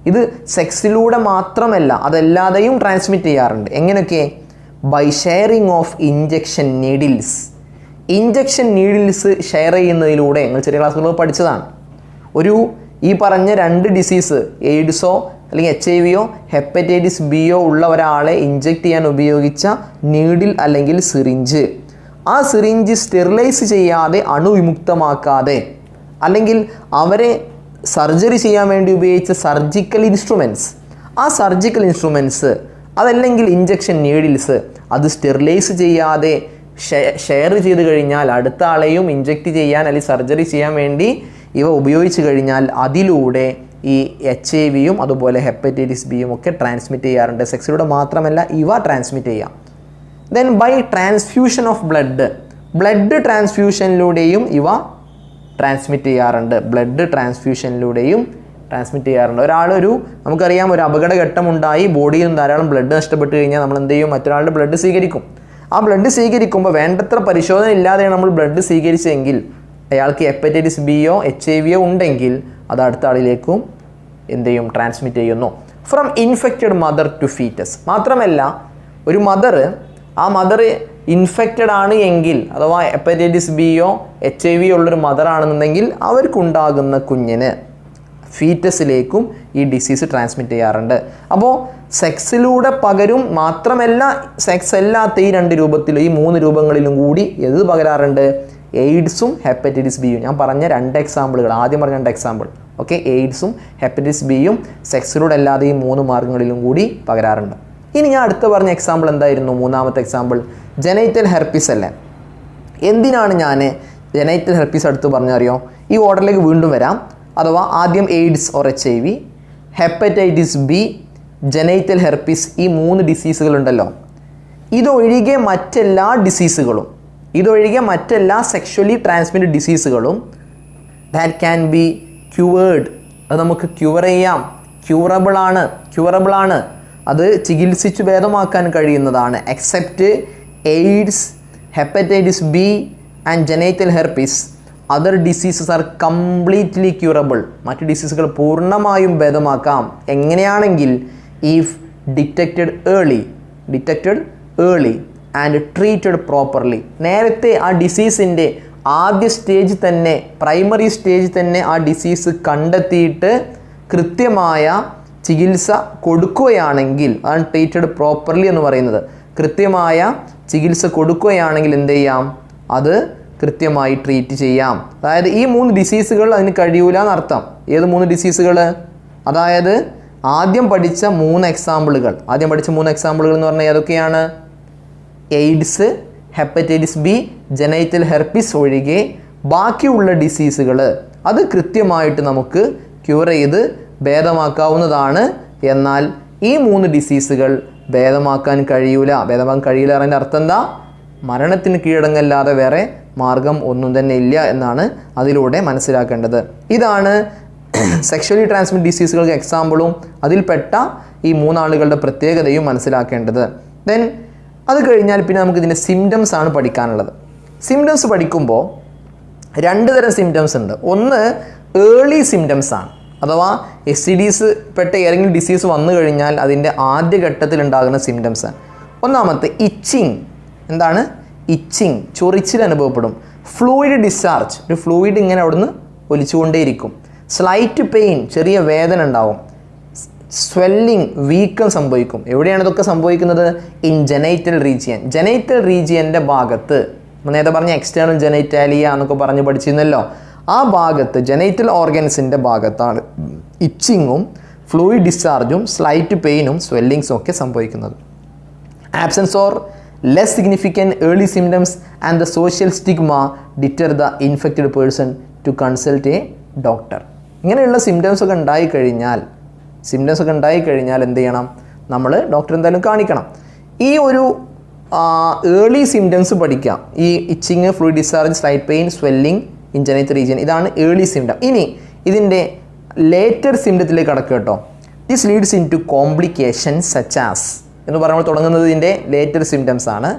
ഇത് സെക്സിലൂടെ മാത്രമല്ല, അതല്ലാതെയും ട്രാൻസ്മിറ്റ് ചെയ്യാറുണ്ട്. എങ്ങനെയൊക്കെ? By sharing of injection needles. Injection needles share ചെയ്യുന്നതിലൂടെ, നിങ്ങൾ ചെറിയ ക്ലാസ്സുകളിൽ പഠിച്ചതാണ്. ഈ പറഞ്ഞ 2 ഡിസീസ്, എയ്ഡ്സോ അല്ലെങ്കിൽ HIV ഹെപ്പറ്റൈറ്റിസ് B ഉള്ള ഒരാളെ ഇഞ്ചക്ട് ചെയ്യാൻ ഉപയോഗിച്ച നീഡിൽ അല്ലെങ്കിൽ സിറിഞ്ച്, ആ സിറിഞ്ച് സ്റ്റെറിലൈസ് ചെയ്യാതെ, അണുവിമുക്തമാക്കാതെ, അല്ലെങ്കിൽ അവരെ സർജറി ചെയ്യാൻ വേണ്ടി ഉപയോഗിച്ച സർജിക്കൽ ഇൻസ്ട്രുമെൻറ്റ്സ്, ആ സർജിക്കൽ ഇൻസ്ട്രുമെൻറ്റ്സ് അതല്ലെങ്കിൽ ഇഞ്ചക്ഷൻ നീഡിൽസ് അത് സ്റ്റെറിലൈസ് ചെയ്യാതെ ഷെയർ ചെയ്ത് കഴിഞ്ഞാൽ അടുത്ത ആളെയും ഇഞ്ചക്റ്റ് ചെയ്യാൻ അല്ലെങ്കിൽ സർജറി ചെയ്യാൻ വേണ്ടി ഇവ ഉപയോഗിച്ച് കഴിഞ്ഞാൽ അതിലൂടെ ഈ HIV അതുപോലെ ഹെപ്പറ്റൈറ്റിസ് B ഒക്കെ ട്രാൻസ്മിറ്റ് ചെയ്യാറുണ്ട്. സെക്സിലൂടെ മാത്രമല്ല ഇവ ട്രാൻസ്മിറ്റ് ചെയ്യാം. Then by transfusion of blood ട്രാൻസ്ഫ്യൂഷനിലൂടെയും ഇവ ട്രാൻസ്മിറ്റ് ചെയ്യാറുണ്ട്. ബ്ലഡ് ട്രാൻസ്ഫ്യൂഷനിലൂടെയും ട്രാൻസ്മിറ്റ് ചെയ്യാറുണ്ട്. നമുക്കറിയാം, ഒരു അപകടഘട്ടമുണ്ടായി, ബോഡിയിൽ നിന്ന് ധാരാളം ബ്ലഡ് നഷ്ടപ്പെട്ട് കഴിഞ്ഞാൽ നമ്മൾ എന്ത് ചെയ്യും? മറ്റൊരാളുടെ ബ്ലഡ് സ്വീകരിക്കും. ആ ബ്ലഡ് സ്വീകരിക്കുമ്പോൾ വേണ്ടത്ര പരിശോധന ഇല്ലാതെയാണ് നമ്മൾ ബ്ലഡ് സ്വീകരിച്ചെങ്കിൽ അയാൾക്ക് ഹെപ്പറ്റൈറ്റിസ് B HIV ഉണ്ടെങ്കിൽ അത് അടുത്ത ആളിലേക്കും എന്ത് ചെയ്യും? ട്രാൻസ്മിറ്റ് ചെയ്യുന്നു. From infected mother to foetus. മാത്രമല്ല ഒരു ആ മദർ ഇൻഫെക്റ്റഡ് ആണ് എങ്കിൽ, അഥവാ ഹെപ്പറ്റൈറ്റിസ് B HIV ഉള്ളൊരു മദറാണെന്നുണ്ടെങ്കിൽ അവർക്കുണ്ടാകുന്ന കുഞ്ഞിന് ഫീറ്റസിലേക്കും ഈ ഡിസീസ് ട്രാൻസ്മിറ്റ് ചെയ്യാറുണ്ട്. അപ്പോൾ സെക്സിലൂടെ പകരും മാത്രമല്ല, സെക്സ് അല്ലാത്ത ഈ 2 രൂപത്തിലും ഈ 3 രൂപങ്ങളിലും കൂടി ഏത് പകരാറുണ്ട്? എയ്ഡ്സും ഹെപ്പറ്റൈറ്റിസ് ബിയും. ഞാൻ പറഞ്ഞ 2 എക്സാമ്പിളുകൾ, ആദ്യം പറഞ്ഞ 2 എക്സാമ്പിൾ. ഓക്കെ, എയ്ഡ്സും ഹെപ്പറ്റൈറ്റിസ് ബിയും സെക്സിലൂടെ അല്ലാതെ ഈ 3 മാർഗങ്ങളിലും കൂടി പകരാറുണ്ട്. ഇനി ഞാൻ അടുത്ത് പറഞ്ഞ എക്സാമ്പിൾ എന്തായിരുന്നു? മൂന്നാമത്തെ എക്സാമ്പിൾ ജെനൈറ്റൽ ഹെർപ്പിസ് അല്ലേ. എന്തിനാണ് ഞാൻ ജെനൈറ്റൽ ഹെർപ്പിസ് അടുത്ത് പറഞ്ഞറിയോ? ഈ ഓർഡറിലേക്ക് വീണ്ടും വരാം. അഥവാ ആദ്യം AIDS or HIV, hepatitis B, genital herpes, ഈ 3 ഡിസീസുകളുണ്ടല്ലോ. ഇതൊഴികെ മറ്റെല്ലാ സെക്ഷുവലി ട്രാൻസ്മിറ്റഡ് ഡിസീസുകളും ദാറ്റ് ക്യാൻ ബി ക്യൂവേർഡ്, അത് നമുക്ക് ക്യൂർ ചെയ്യാം, ക്യൂറബിൾ ആണ്, അത് ചികിത്സിച്ച് ഭേദമാക്കാൻ കഴിയുന്നതാണ്. Except AIDS, hepatitis B and genital herpes, other diseases are completely curable. മറ്റ് ഡിസീസുകൾ പൂർണ്ണമായും ഭേദമാക്കാം. എങ്ങനെയാണെങ്കിൽ if detected early and treated properly. നേരത്തെ ആ ഡിസീസിൻ്റെ ആദ്യ സ്റ്റേജ് തന്നെ, പ്രൈമറി സ്റ്റേജ് തന്നെ ആ ഡിസീസ് കണ്ടെത്തിയിട്ട് കൃത്യമായ ചികിത്സ കൊടുക്കുകയാണെങ്കിൽ, അതാണ് ട്രീറ്റഡ് പ്രോപ്പർലി എന്ന് പറയുന്നത്. കൃത്യമായ ചികിത്സ കൊടുക്കുകയാണെങ്കിൽ എന്ത് ചെയ്യാം? അത് കൃത്യമായി ട്രീറ്റ് ചെയ്യാം. അതായത് ഈ 3 ഡിസീസുകൾ അതിന് കഴിയൂല എന്നർത്ഥം. ഏത് 3 ഡിസീസുകൾ? അതായത് ആദ്യം പഠിച്ച 3 എക്സാമ്പിളുകൾ എന്ന് പറഞ്ഞാൽ ഏതൊക്കെയാണ്? AIDS, hepatitis B, genital herpes ഒഴികെ ബാക്കിയുള്ള ഡിസീസുകൾ അത് കൃത്യമായിട്ട് നമുക്ക് ക്യൂർ ചെയ്ത് ഭേദമാക്കാവുന്നതാണ്. എന്നാൽ ഈ 3 ഡിസീസുകൾ ഭേദമാക്കാൻ കഴിയൂല എന്നതിൻ്റെ അർത്ഥം എന്താ? മരണത്തിന് കീഴടങ്ങല്ലാതെ വേറെ മാർഗം ഒന്നും തന്നെ ഇല്ല എന്നാണ് അതിലൂടെ മനസ്സിലാക്കേണ്ടത്. ഇതാണ് സെക്ഷലി ട്രാൻസ്മിറ്റ് ഡിസീസുകൾക്ക് എക്സാമ്പിളും അതിൽപ്പെട്ട ഈ 3 ആളുകളുടെ പ്രത്യേകതയും മനസ്സിലാക്കേണ്ടത്. ദെൻ അത് കഴിഞ്ഞാൽ പിന്നെ നമുക്ക് ഇതിൻ്റെ സിംറ്റംസ് ആണ് പഠിക്കാനുള്ളത്. സിംറ്റംസ് പഠിക്കുമ്പോൾ 2 തരം സിംറ്റംസ് ഉണ്ട്. ഒന്ന് ഏർലി സിംറ്റംസ് ആണ്, അഥവാ STDs പെട്ട ഏതെങ്കിലും ഡിസീസ് വന്നു കഴിഞ്ഞാൽ അതിൻ്റെ ആദ്യ ഘട്ടത്തിൽ ഉണ്ടാകുന്ന സിംറ്റംസ്. ഒന്നാമത്തെ ഇച്ചിങ്. എന്താണ് ഇച്ചിങ്? ചൊറിച്ചിൽ അനുഭവപ്പെടും. ഫ്ലൂയിഡ് ഡിസ്ചാർജ്, ഒരു ഫ്ലൂയിഡ് ഇങ്ങനെ അവിടുന്ന് ഒലിച്ചുകൊണ്ടേയിരിക്കും. സ്ലൈറ്റ് പെയിൻ, ചെറിയ വേദന ഉണ്ടാവും. സ്വെല്ലിങ്, വീക്കം സംഭവിക്കും. എവിടെയാണ് ഇതൊക്കെ സംഭവിക്കുന്നത്? ഇൻ ജെനൈറ്റൽ റീജിയൻ്റെ ഭാഗത്ത്. നേരത്തെ പറഞ്ഞ എക്സ്റ്റേണൽ ജെനൈറ്റാലിയ എന്നൊക്കെ പറഞ്ഞ് പഠിച്ചിരുന്നല്ലോ. ആ ഭാഗത്ത്, ജെനൈറ്റൽ ഓർഗൻസിൻ്റെ ഭാഗത്താണ് ഇച്ചിങ്ങും ഫ്ലൂയിഡ് ഡിസ്ചാർജും സ്ലൈറ്റ് പെയിനും സ്വെല്ലിങ്സും ഒക്കെ സംഭവിക്കുന്നത്. Absence or less significant early symptoms and the social stigma deter the infected person to consult a doctor. ഇങ്ങനെയുള്ള സിംറ്റംസ് ഒക്കെ ഉണ്ടായിക്കഴിഞ്ഞാൽ എന്ത് ചെയ്യണം? നമ്മൾ ഡോക്ടറെ എന്തായാലും കാണിക്കണം. ഈ ഒരു ഏർലി സിംറ്റംസ് പഠിക്കാം. ഈ itching, fluid discharge, slight pain, swelling in genital region, ഇതാണ് ഏർലി സിംറ്റം. ഇനി ഇതിൻ്റെ ലേറ്റർ സിംറ്റത്തിലേക്ക് കടക്കുക കേട്ടോ. This leads in to complications such as എന്ന് പറയുമ്പോൾ തുടങ്ങുന്നത് ഇതിൻ്റെ ലേറ്റർ സിംറ്റംസ് ആണ്.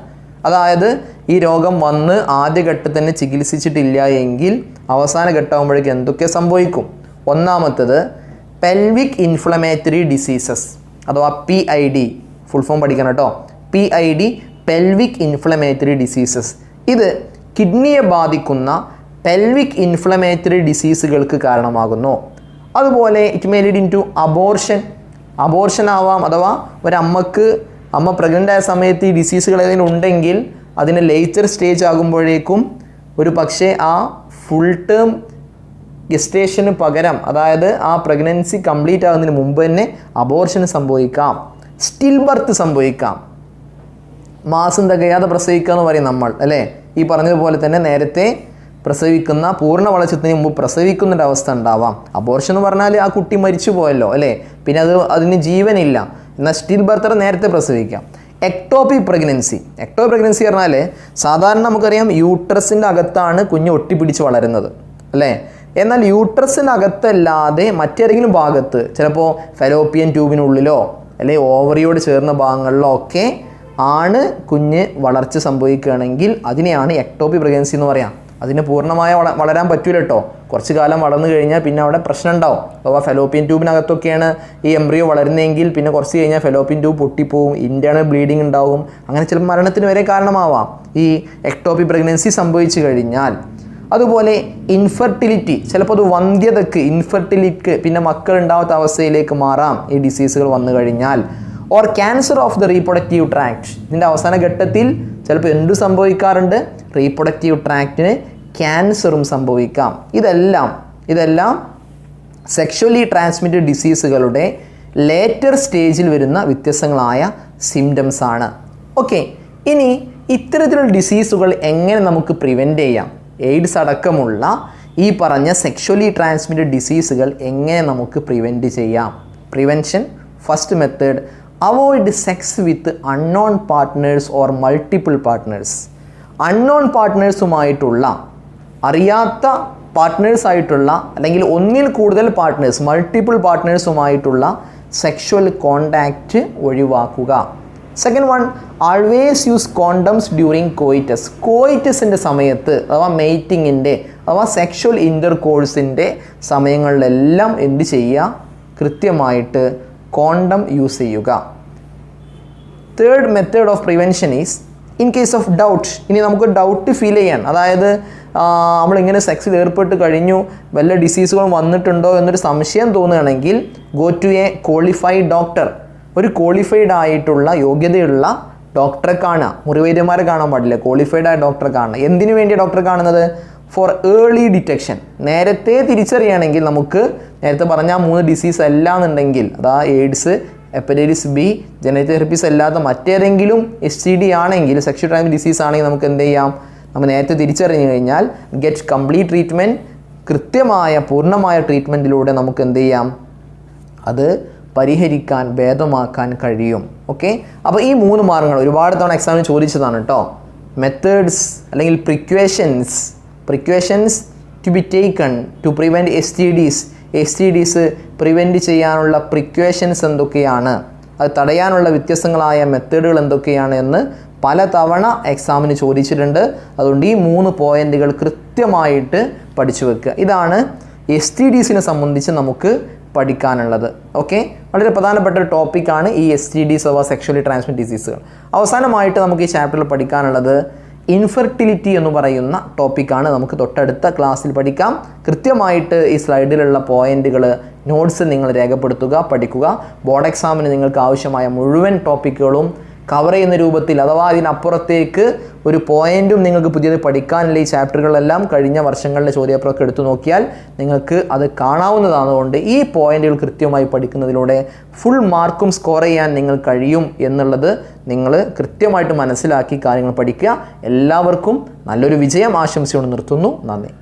അതായത് ഈ രോഗം വന്ന് ആദ്യഘട്ടത്തിൽ തന്നെ ചികിത്സിച്ചിട്ടില്ല എങ്കിൽ അവസാന ഘട്ടമാകുമ്പോഴേക്കും എന്തൊക്കെ സംഭവിക്കും? ഒന്നാമത്തത് പെൽവിക് ഇൻഫ്ലമേറ്ററി ഡിസീസസ് അഥവാ PID, ഫുൾ ഫോം പഠിക്കണം കേട്ടോ. PID, pelvic inflammatory diseases. ഇത് കിഡ്നിയെ ബാധിക്കുന്ന പെൽവിക് ഇൻഫ്ലമേറ്ററി ഡിസീസുകൾക്ക് കാരണമാകുന്നു. അതുപോലെ it may lead in to abortion ആവാം. അഥവാ അമ്മ പ്രഗ്നൻ്റ് ആയ സമയത്ത് ഈ ഡിസീസുകൾ ഏതെങ്കിലും ഉണ്ടെങ്കിൽ അതിന് ലേറ്റർ സ്റ്റേജ് ആകുമ്പോഴേക്കും ഒരു പക്ഷേ ആ ഫുൾ ടേം ഗസ്റ്റേഷന് പകരം, അതായത് ആ പ്രഗ്നൻസി കംപ്ലീറ്റ് ആകുന്നതിന് മുമ്പ് തന്നെ അബോർഷൻ സംഭവിക്കാം, സ്റ്റിൽ ബർത്ത് സംഭവിക്കാം. മാസം തികയാതെ പ്രസവിക്കുക എന്ന് പറയും നമ്മൾ, അല്ലേ? ഈ പറഞ്ഞതുപോലെ തന്നെ നേരത്തെ പ്രസവിക്കുന്ന, പൂർണ്ണ വളർച്ചത്തിന് മുമ്പ് പ്രസവിക്കുന്നൊരവസ്ഥ ഉണ്ടാവാം. അബോർഷൻ എന്ന് പറഞ്ഞാൽ ആ കുട്ടി മരിച്ചു പോയല്ലോ, അല്ലേ? പിന്നെ അതിന് ജീവനില്ല. എന്നാൽ സ്റ്റിൽ ബർത്ത് നേരത്തെ പ്രസവിക്കാം. എക്ടോപിക് പ്രഗ്നൻസി പറഞ്ഞാൽ സാധാരണ നമുക്കറിയാം യൂട്രസിൻ്റെ അകത്താണ് കുഞ്ഞ് ഒട്ടിപ്പിടിച്ച് വളരുന്നത്, അല്ലേ? എന്നാൽ യൂട്രസിൻ്റെ അകത്തല്ലാതെ മറ്റേതെങ്കിലും ഭാഗത്ത്, ചിലപ്പോൾ ഫെലോപ്പിയൻ ട്യൂബിനുള്ളിലോ അല്ലെങ്കിൽ ഓവറിയോട് ചേർന്ന ഭാഗങ്ങളിലോ ഒക്കെ ആണ് കുഞ്ഞ് വളർച്ച സംഭവിക്കുകയാണെങ്കിൽ അതിനെയാണ് എക്ടോപിക് പ്രഗ്നൻസി എന്ന് പറയാം. അതിന് പൂർണ്ണമായ വളരാൻ പറ്റൂല കേട്ടോ. കുറച്ച് കാലം വളർന്നു കഴിഞ്ഞാൽ പിന്നെ അവിടെ പ്രശ്നം ഉണ്ടാവും. അഥവാ ഫെലോപ്പിയൻ ട്യൂബിനകത്തൊക്കെയാണ് ഈ എംബ്രിയോ വളരുന്നതെങ്കിൽ പിന്നെ കുറച്ച് കഴിഞ്ഞാൽ ഫെലോപ്പിയൻ ട്യൂബ് പൊട്ടിപ്പോവും, ഇൻറ്റേർണൽ ബ്ലീഡിങ് ഉണ്ടാവും. അങ്ങനെ ചിലപ്പോൾ മരണത്തിന് വരെ കാരണമാവാം ഈ എക്ടോപിക് പ്രഗ്നൻസി സംഭവിച്ചു കഴിഞ്ഞാൽ. അതുപോലെ ഇൻഫെർട്ടിലിറ്റി, ചിലപ്പോൾ അത് വന്ധ്യതയ്ക്ക്, ഇൻഫെർട്ടിലിറ്റിക്ക്, പിന്നെ മക്കൾ ഉണ്ടാവാത്ത അവസ്ഥയിലേക്ക് മാറാം ഈ ഡിസീസുകൾ വന്നു കഴിഞ്ഞാൽ. Or cancer of the reproductive tract, ഇതിൻ്റെ അവസാന ഘട്ടത്തിൽ ചിലപ്പോൾ എന്ത് സംഭവിക്കാറുണ്ട്? റീപ്രൊഡക്റ്റീവ് ട്രാക്റ്റിന് ക്യാൻസറും സംഭവിക്കാം. ഇതെല്ലാം സെക്ഷുവലി ട്രാൻസ്മിറ്റഡ് ഡിസീസുകളുടെ ലേറ്റർ സ്റ്റേജിൽ വരുന്ന വ്യത്യസ്തങ്ങളായ സിംറ്റംസ് ആണ്. ഓക്കെ, ഇനി ഇത്തരത്തിലുള്ള ഡിസീസുകൾ എങ്ങനെ നമുക്ക് പ്രിവെൻറ്റ് ചെയ്യാം? എയ്ഡ്സ് അടക്കമുള്ള ഈ പറഞ്ഞ സെക്ഷുവലി ട്രാൻസ്മിറ്റഡ് ഡിസീസുകൾ എങ്ങനെ നമുക്ക് പ്രിവെൻറ്റ് ചെയ്യാം? Prevention, first method, avoid sex with unknown partners or multiple partners. Unknown പാർട്ട്നേഴ്സുമായിട്ടുള്ള, അറിയാത്ത പാർട്ട്നേഴ്സായിട്ടുള്ള അല്ലെങ്കിൽ ഒന്നിൽ കൂടുതൽ പാർട്ട്നേഴ്സ്, മൾട്ടിപ്പിൾ പാർട്ട്നേഴ്സുമായിട്ടുള്ള സെക്ഷുവൽ കോണ്ടാക്റ്റ് ഒഴിവാക്കുക. Second one, always use condoms during coitus. കോയിറ്റസിൻ്റെ സമയത്ത് അഥവാ മെയ്റ്റിങ്ങിൻ്റെ അഥവാ സെക്ഷുവൽ ഇൻ്റർകോഴ്സിൻ്റെ സമയങ്ങളിലെല്ലാം എന്ത് ചെയ്യുക? കൃത്യമായിട്ട് കോണ്ടം യൂസ് ചെയ്യുക. Third method of prevention is in case of doubt. ഇനി നമുക്ക് ഡൗട്ട് ഫീൽ ചെയ്യാൻ, അതായത് നമ്മളിങ്ങനെ സെക്സിൽ ഏർപ്പെട്ട് കഴിഞ്ഞു, വല്ല ഡിസീസുകളും വന്നിട്ടുണ്ടോ എന്നൊരു സംശയം തോന്നുകയാണെങ്കിൽ go to a qualified doctor. ഒരു ക്വാളിഫൈഡ് ആയിട്ടുള്ള യോഗ്യതയുള്ള ഡോക്ടറെ കാണുക. മുറിവൈദ്യന്മാരെ കാണാൻ പാടില്ല, ക്വാളിഫൈഡ് ആയ ഡോക്ടറെ കാണുക. എന്തിനു വേണ്ടി ഡോക്ടറെ കാണുന്നത്? For early detection. നേരത്തെ തിരിച്ചറിയുകയാണെങ്കിൽ നമുക്ക് നേരത്തെ പറഞ്ഞ 3 ഡിസീസ് അല്ലാന്നുണ്ടെങ്കിൽ, അതാ AIDS, hepatitis B, genetic herpes അല്ലാത്ത മറ്റേതെങ്കിലും STD ആണെങ്കിൽ, സെക്ഷൽ ട്രാൻസ്മിറ്റഡ് ഡിസീസ് ആണെങ്കിൽ നമുക്ക് എന്ത് ചെയ്യാം? നമ്മൾ നേരത്തെ തിരിച്ചറിഞ്ഞു കഴിഞ്ഞാൽ ഗെറ്റ് കംപ്ലീറ്റ് ട്രീറ്റ്മെൻറ്റ്, കൃത്യമായ പൂർണ്ണമായ ട്രീറ്റ്മെൻറ്റിലൂടെ നമുക്ക് എന്ത് ചെയ്യാം? അത് പരിഹരിക്കാൻ, ഭേദമാക്കാൻ കഴിയും. ഓക്കെ, അപ്പോൾ ഈ 3 മാർഗ്ഗങ്ങൾ ഒരുപാട് തവണ എക്സാമിന് ചോദിച്ചതാണ് കേട്ടോ. മെത്തേഡ്സ് അല്ലെങ്കിൽ precautions to be taken to prevent STDs prevent ചെയ്യാനുള്ള പ്രിക്വേഷൻസ് എന്തൊക്കെയാണ്, അത് തടയാനുള്ള വ്യത്യസ്തങ്ങളായ മെത്തേഡുകൾ എന്തൊക്കെയാണ് എന്ന് പല തവണ എക്സാമിന് ചോദിച്ചിട്ടുണ്ട്. അതുകൊണ്ട് ഈ 3 പോയിന്റുകൾ കൃത്യമായിട്ട് പഠിച്ചു വെക്കുക. ഇതാണ് STDസിനെ സംബന്ധിച്ച് നമുക്ക് പഠിക്കാനുള്ളത്. ഓക്കെ, വളരെ പ്രധാനപ്പെട്ട ഒരു ടോപ്പിക്കാണ് ഈ STDs അഥവാ സെക്ഷുവലി ട്രാൻസ്മിറ്റഡ് ഡിസീസുകൾ. അവസാനമായിട്ട് നമുക്ക് ഈ ചാപ്റ്ററിൽ പഠിക്കാനുള്ളത് ഇൻഫെർട്ടിലിറ്റി എന്ന് പറയുന്ന ടോപ്പിക്കാണ്. നമുക്ക് തൊട്ടടുത്ത ക്ലാസ്സിൽ പഠിക്കാം. കൃത്യമായിട്ട് ഈ സ്ലൈഡിലുള്ള പോയിന്റുകൾ, നോട്ട്സ് നിങ്ങൾ രേഖപ്പെടുത്തുക, പഠിക്കുക. ബോർഡ് എക്സാമിന് നിങ്ങൾക്ക് ആവശ്യമായ മുഴുവൻ ടോപ്പിക്കുകളും കവർ ചെയ്യുന്ന രൂപത്തിൽ, അഥവാ ഇതിനപ്പുറത്തേക്ക് ഒരു പോയിന്റും നിങ്ങൾക്ക് പുതിയത് പഠിക്കാനുള്ള ഈ ചാപ്റ്ററുകളെല്ലാം കഴിഞ്ഞ വർഷങ്ങളിലെ ചോദ്യപേപ്പറൊക്കെ എടുത്തു നോക്കിയാൽ നിങ്ങൾക്ക് അത് കാണാവുന്നതാണുകൊണ്ട് ഈ പോയിന്റുകൾ കൃത്യമായി പഠിക്കുന്നതിലൂടെ ഫുൾ മാർക്കും സ്കോർ ചെയ്യാൻ നിങ്ങൾ കഴിയും എന്നുള്ളത് നിങ്ങൾ കൃത്യമായിട്ട് മനസ്സിലാക്കി കാര്യങ്ങൾ പഠിക്കുക. എല്ലാവർക്കും നല്ലൊരു വിജയം ആശംസിച്ചുകൊണ്ട് നിർത്തുന്നു. നന്ദി.